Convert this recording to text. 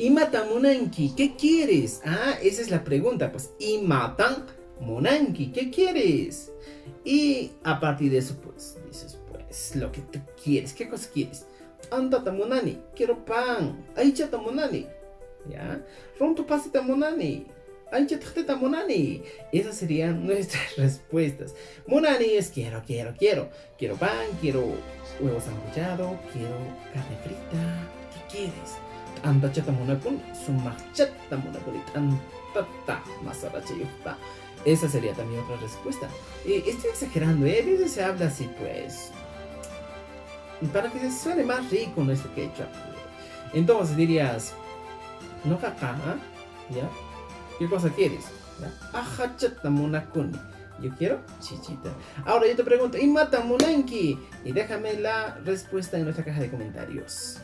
Imata Monanki, ¿qué quieres? Ah, esa es la pregunta, pues. Imatan Monanki, ¿qué quieres? Y a partir de eso, pues, dices, pues, lo que tú quieres. ¿Qué cosa quieres? Andata Monani, quiero pan. Aichata Monani, ¿ya? Ronto pasita Monani. Aichata Monani. Esas serían nuestras respuestas. Monani es quiero, quiero, quiero. Quiero pan, quiero huevo sancochado, quiero carne frita. ¿Qué quieres? Anda chata monakun, sumach chata monakun, antata masara chayuta. Esa sería también otra respuesta. Estoy exagerando, ¿eh? A veces se habla así, pues, para que se suene más rico nuestro quechua. Entonces dirías, no caca, ¿ah? ¿Ya? ¿Qué cosa quieres? ¿Ya? Ajá, chata monakun. Yo quiero chichita. Ahora yo te pregunto, ¿y mata monanki? Y déjame la respuesta en nuestra caja de comentarios.